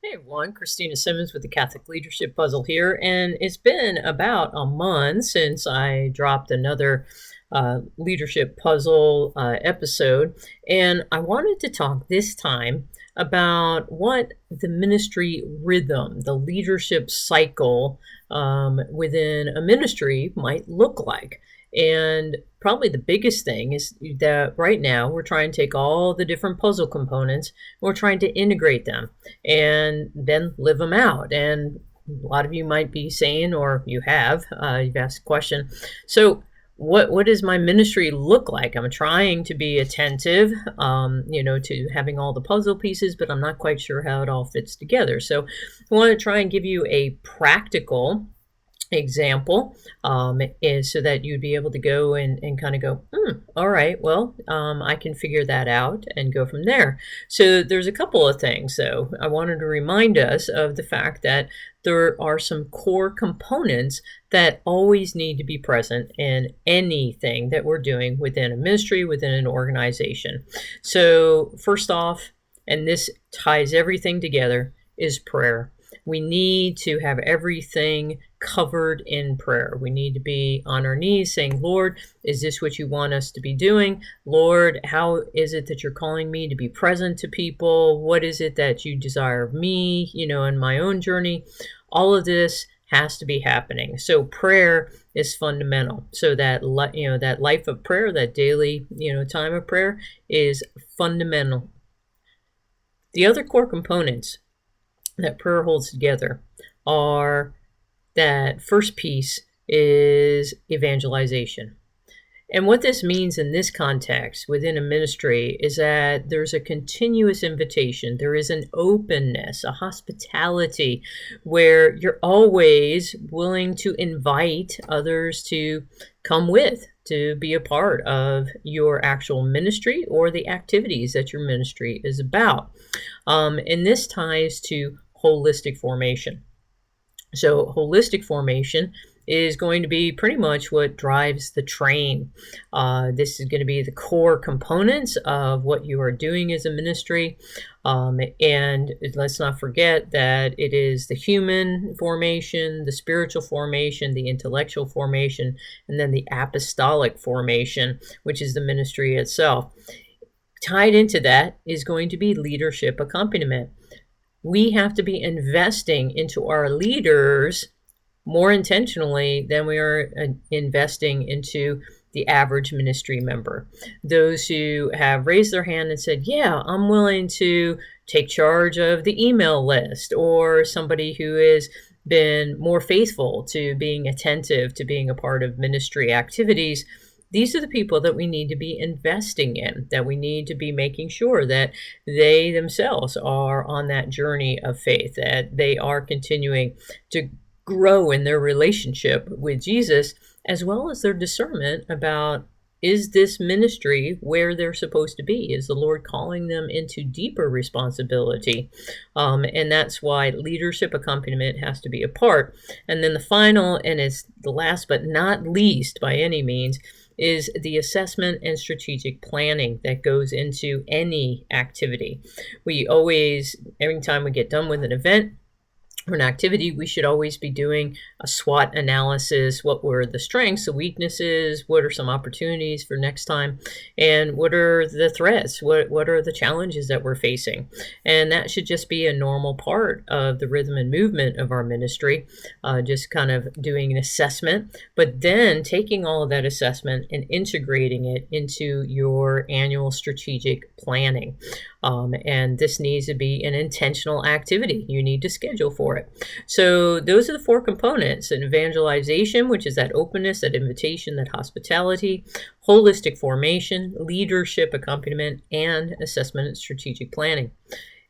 Hey everyone, Christina Simmons with the Catholic Leadership Puzzle here, and it's been about a month since I dropped another leadership puzzle episode, and I wanted to talk this time about what the ministry rhythm, the leadership cycle within a ministry might look like. And probably the biggest thing is that right now we're trying to take all the different puzzle components, and we're trying to integrate them and then live them out. And a lot of you might be saying, or you've asked a question, so what does my ministry look like? I'm trying to be attentive, to having all the puzzle pieces, but I'm not quite sure how it all fits together. So I want to try and give you a practical example is so that you'd be able to go and kind of go, all right, well, I can figure that out and go from there. So there's a couple of things, though. I wanted to remind us of the fact that there are some core components that always need to be present in anything that we're doing within a ministry, within an organization. So first off, and this ties everything together, is prayer. We need to have everything covered in prayer. We need to be on our knees saying, Lord, is this what you want us to be doing? Lord, how is it that you're calling me to be present to people? What is it that you desire of me, in my own journey? All of this has to be happening. So prayer is fundamental. So that that life of prayer, that daily time of prayer is fundamental. The other core components that prayer holds together are that first piece is evangelization. And what this means in this context within a ministry is that there's a continuous invitation. There is an openness, a hospitality, where you're always willing to invite others to come with, to be a part of your actual ministry or the activities that your ministry is about. And this ties to holistic formation. So holistic formation is going to be pretty much what drives the train. This is going to be the core components of what you are doing as a ministry. And let's not forget that it is the human formation, the spiritual formation, the intellectual formation, and then the apostolic formation, which is the ministry itself. Tied into that is going to be leadership accompaniment. We have to be investing into our leaders more intentionally than we are investing into the average ministry member. Those who have raised their hand and said, yeah, I'm willing to take charge of the email list, or somebody who has been more faithful to being attentive to being a part of ministry activities. These are the people that we need to be investing in, that we need to be making sure that they themselves are on that journey of faith, that they are continuing to grow in their relationship with Jesus, as well as their discernment about, is this ministry where they're supposed to be? Is the Lord calling them into deeper responsibility? And that's why leadership accompaniment has to be a part. And then the final, and it's the last but not least by any means, is the assessment and strategic planning that goes into any activity. We always, every time we get done with an event or an activity, we should always be doing a SWOT analysis. What were the strengths, the weaknesses? What are some opportunities for next time? And what are the threats? What are the challenges that we're facing? And that should just be a normal part of the rhythm and movement of our ministry, just kind of doing an assessment, but then taking all of that assessment and integrating it into your annual strategic planning. And this needs to be an intentional activity. You need to schedule for it. So those are the four components: an evangelization, which is that openness, that invitation, that hospitality; holistic formation; leadership accompaniment; and assessment and strategic planning.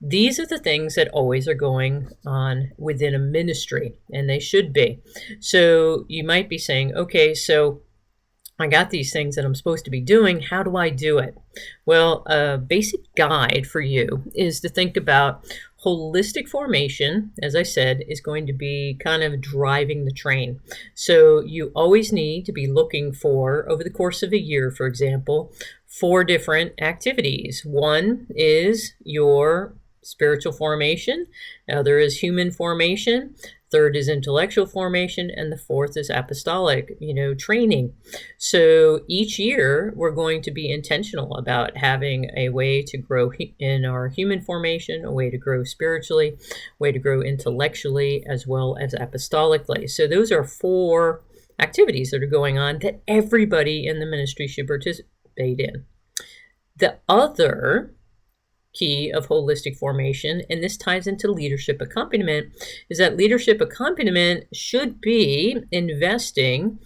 These are the things that always are going on within a ministry, and they should be. So you might be saying, okay, so I got these things that I'm supposed to be doing. How do I do it? Well, a basic guide for you is to think about holistic formation. As I said, is going to be kind of driving the train. So you always need to be looking for, over the course of a year, for example, 4 different activities. One is your spiritual formation. Now there is human formation. Third is intellectual formation, and the fourth is apostolic, training. So each year we're going to be intentional about having a way to grow in our human formation, a way to grow spiritually, a way to grow intellectually, as well as apostolically. So those are 4 activities that are going on that everybody in the ministry should participate in. The other key of holistic formation, and this ties into leadership accompaniment, is that leadership accompaniment should be investing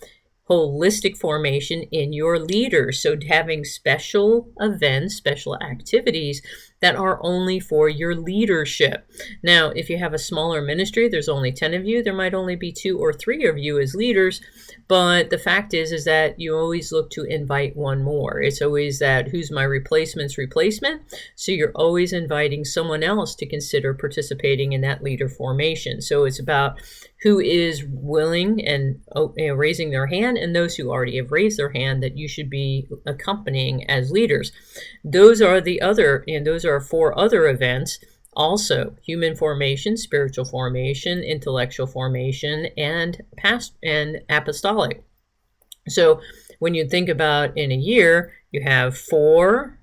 holistic formation in your leaders. So having special events, special activities that are only for your leadership. Now, if you have a smaller ministry, there's only 10 of you, there might only be 2 or 3 of you as leaders, but the fact is that you always look to invite one more. It's always that who's my replacement's replacement. So you're always inviting someone else to consider participating in that leader formation. So it's about who is willing and raising their hand, and those who already have raised their hand that you should be accompanying as leaders. Those are those are 4 other events. Also, human formation, spiritual formation, intellectual formation, and apostolic. So when you think about in a year, you have 4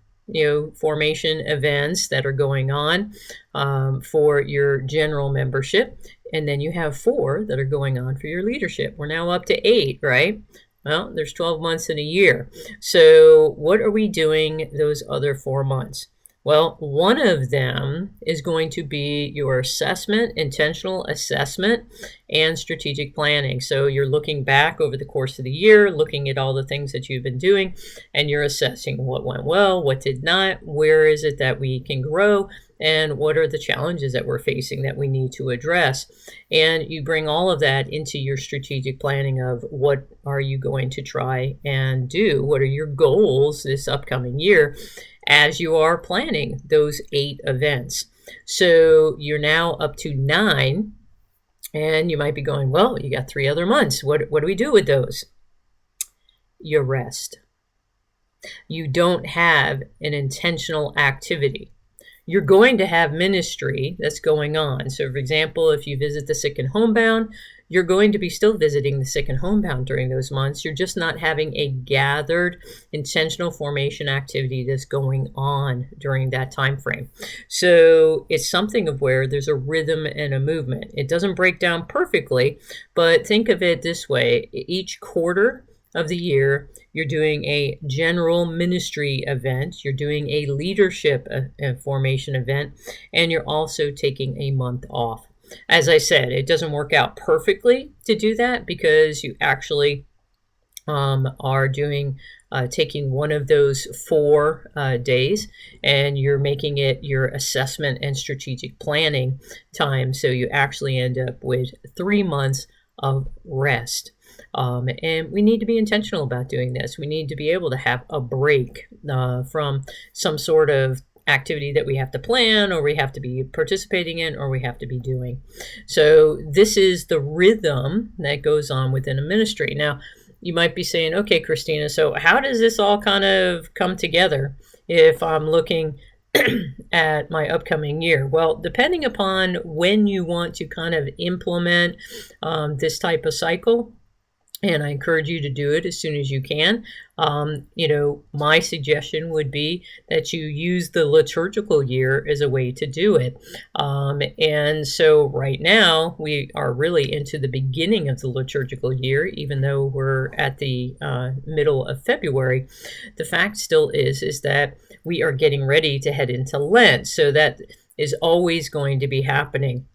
formation events that are going on for your general membership, and then you have 4 that are going on for your leadership. We're now up to 8, right? Well, there's 12 months in a year. So what are we doing those other 4 months? Well, one of them is going to be your assessment, intentional assessment, and strategic planning. So you're looking back over the course of the year, looking at all the things that you've been doing, and you're assessing what went well, what did not, where is it that we can grow, and what are the challenges that we're facing that we need to address. And you bring all of that into your strategic planning of what are you going to try and do? What are your goals this upcoming year as you are planning those 8 events? So you're now up to 9, and you might be going, well, you got 3 other months. What do we do with those? You rest. You don't have an intentional activity. You're going to have ministry that's going on. So, for example, if you visit the sick and homebound, you're going to be still visiting the sick and homebound during those months. You're just not having a gathered, intentional formation activity that's going on during that time frame. So it's something of where there's a rhythm and a movement. It doesn't break down perfectly, but think of it this way. Each quarter of the year, you're doing a general ministry event, you're doing a leadership formation event, and you're also taking a month off. As I said, it doesn't work out perfectly to do that because you actually are doing taking one of those 4 days, and you're making it your assessment and strategic planning time. So you actually end up with 3 months of rest. And we need to be intentional about doing this. We need to be able to have a break from some sort of activity that we have to plan, or we have to be participating in, or we have to be doing. So this is the rhythm that goes on within a ministry. Now, you might be saying, okay, Christina, so how does this all kind of come together if I'm looking at my upcoming year? Well, depending upon when you want to kind of implement this type of cycle, and I encourage you to do it as soon as you can. My suggestion would be that you use the liturgical year as a way to do it. And so right now we are really into the beginning of the liturgical year, even though we're at the middle of February. The fact still is that we are getting ready to head into Lent. So that is always going to be happening.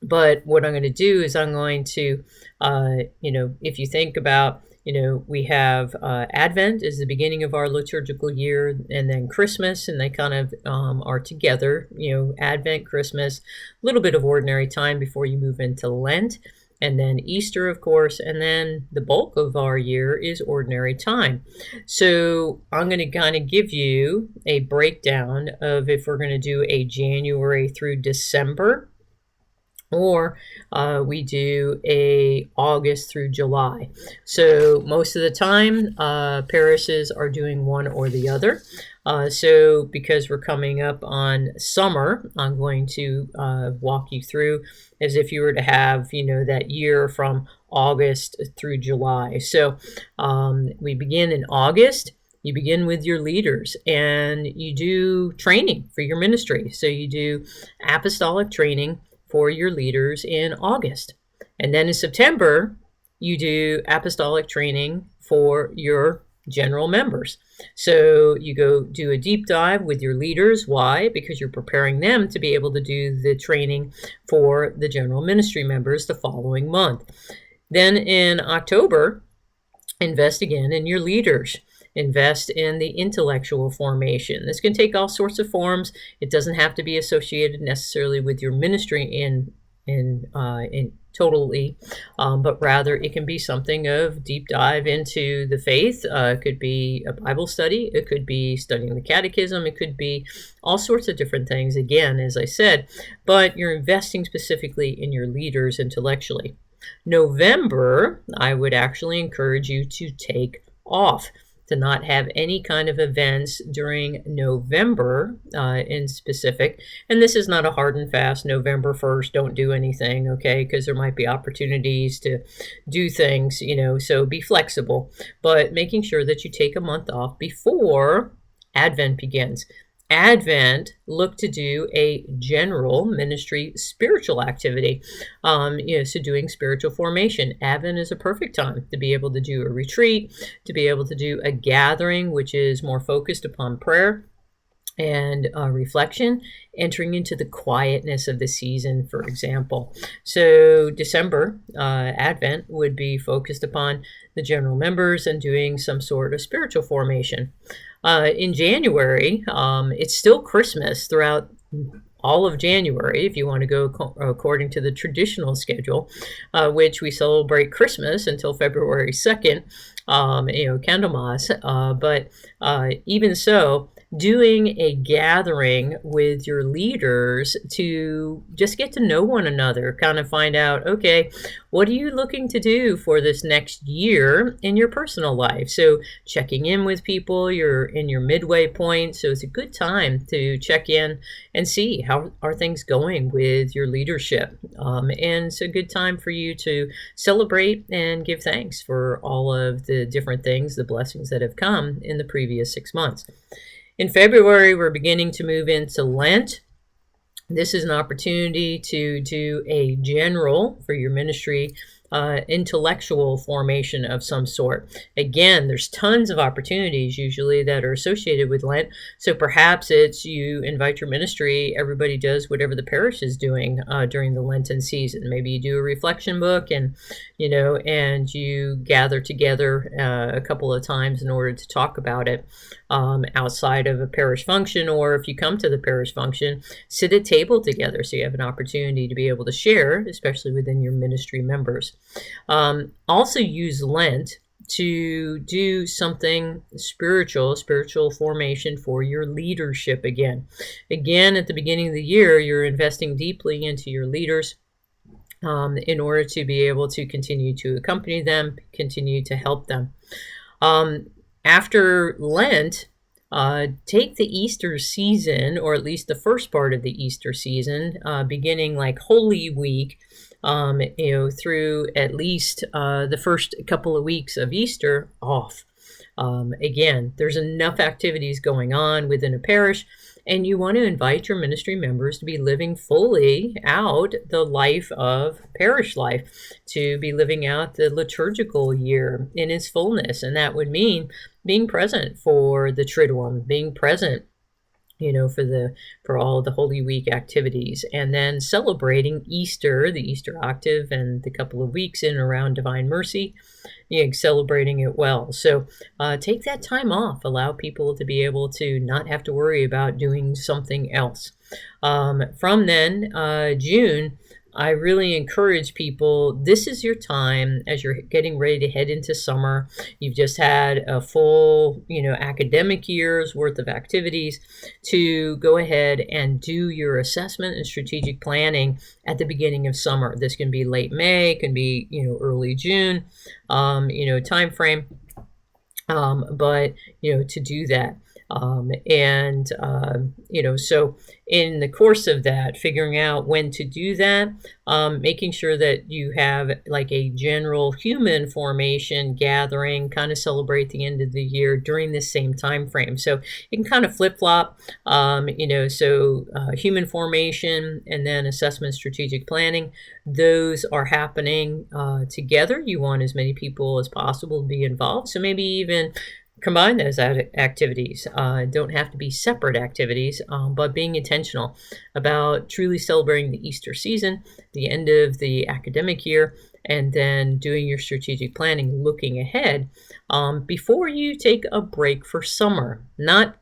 But what I'm going to do is I'm going to, if you think about, we have Advent is the beginning of our liturgical year, and then Christmas, and they kind of are together, Advent, Christmas, a little bit of ordinary time before you move into Lent, and then Easter, of course, and then the bulk of our year is ordinary time. So I'm going to kind of give you a breakdown of if we're going to do a January through December, or we do a August through July. So most of the time, parishes are doing one or the other. So because we're coming up on summer, I'm going to walk you through as if you were to have, that year from August through July. So we begin in August. You begin with your leaders and you do training for your ministry. So you do apostolic training for your leaders in August. And then in September, you do apostolic training for your general members. So you go do a deep dive with your leaders. Why? Because you're preparing them to be able to do the training for the general ministry members the following month. Then in October, invest again in your leaders. Invest in the intellectual formation. This can take all sorts of forms. It doesn't have to be associated necessarily with your ministry in totally, but rather it can be something of deep dive into the faith. It could be a Bible study. It could be studying the catechism. It could be all sorts of different things, again, as I said, but you're investing specifically in your leaders intellectually. November, I would actually encourage you to take off, to not have any kind of events during November in specific. And this is not a hard and fast November 1st, don't do anything, okay? Because there might be opportunities to do things, so be flexible. But making sure that you take a month off before Advent begins. Advent, look to do a general ministry spiritual activity, so doing spiritual formation. Advent is a perfect time to be able to do a retreat, to be able to do a gathering, which is more focused upon prayer and reflection, entering into the quietness of the season, for example. So December, Advent, would be focused upon the general members and doing some sort of spiritual formation. In January, it's still Christmas throughout all of January, if you want to go according to the traditional schedule, which we celebrate Christmas until February 2nd, Candlemas. But even so, doing a gathering with your leaders to just get to know one another, kind of find out, okay, what are you looking to do for this next year in your personal life? So checking in with people, you're in your midway point. So it's a good time to check in and see how are things going with your leadership. And it's a good time for you to celebrate and give thanks for all of the different things, the blessings that have come in the previous 6 months. In February, we're beginning to move into Lent. This is an opportunity to do a general for your ministry intellectual formation of some sort. Again, there's tons of opportunities usually that are associated with Lent. So perhaps it's you invite your ministry, everybody does whatever the parish is doing during the Lenten season. Maybe you do a reflection book and you gather together a couple of times in order to talk about it outside of a parish function, or if you come to the parish function, sit at table together so you have an opportunity to be able to share, especially within your ministry members. Also use Lent to do something spiritual formation for your leadership again. Again, at the beginning of the year, you're investing deeply into your leaders in order to be able to continue to accompany them, continue to help them. After Lent, take the Easter season, or at least the first part of the Easter season, beginning like Holy Week, through at least the first couple of weeks of Easter off. Again, there's enough activities going on within a parish, and you want to invite your ministry members to be living fully out the life of parish life, to be living out the liturgical year in its fullness. And that would mean being present for the Triduum, being present for all the Holy Week activities, and then celebrating Easter, the Easter octave, and the couple of weeks in and around Divine Mercy, celebrating it well. So take that time off. Allow people to be able to not have to worry about doing something else. From then, June, I really encourage people, this is your time as you're getting ready to head into summer. You've just had a full, academic year's worth of activities, to go ahead and do your assessment and strategic planning at the beginning of summer. This can be late May, can be, early June, time frame. But, to do that. So in the course of that, figuring out when to do that, making sure that you have like a general human formation gathering, kind of celebrate the end of the year during the same time frame. So you can kind of flip flop, human formation and then assessment strategic planning. Those are happening together. You want as many people as possible to be involved. So maybe even combine those activities. Don't have to be separate activities, but being intentional about truly celebrating the Easter season, the end of the academic year, and then doing your strategic planning, looking ahead before you take a break for summer. Not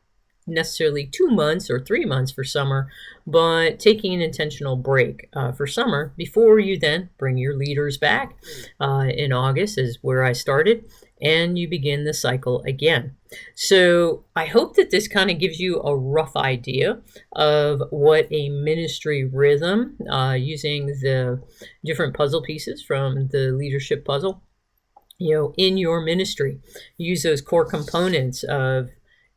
necessarily 2 months or 3 months for summer, but taking an intentional break for summer before you then bring your leaders back in August is where I started, and you begin the cycle again. So I hope that this kind of gives you a rough idea of what a ministry rhythm, using the different puzzle pieces from the leadership puzzle, in your ministry. Use those core components of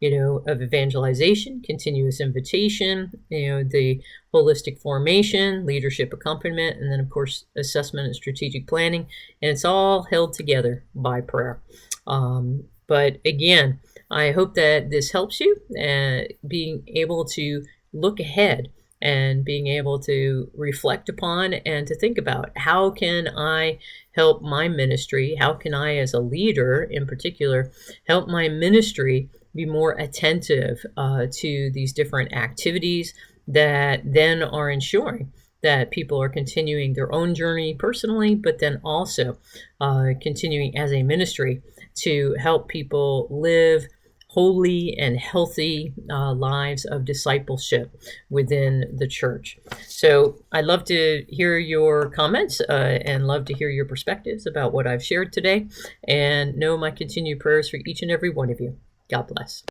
evangelization, continuous invitation, the holistic formation, leadership accompaniment, and then, of course, assessment and strategic planning. And it's all held together by prayer. But again, I hope that this helps you being able to look ahead and being able to reflect upon and to think about, how can I help my ministry? How can I, as a leader in particular, help my ministry be more attentive to these different activities that then are ensuring that people are continuing their own journey personally, but then also continuing as a ministry to help people live holy and healthy lives of discipleship within the church. So I'd love to hear your comments and love to hear your perspectives about what I've shared today, and know my continued prayers for each and every one of you. God bless.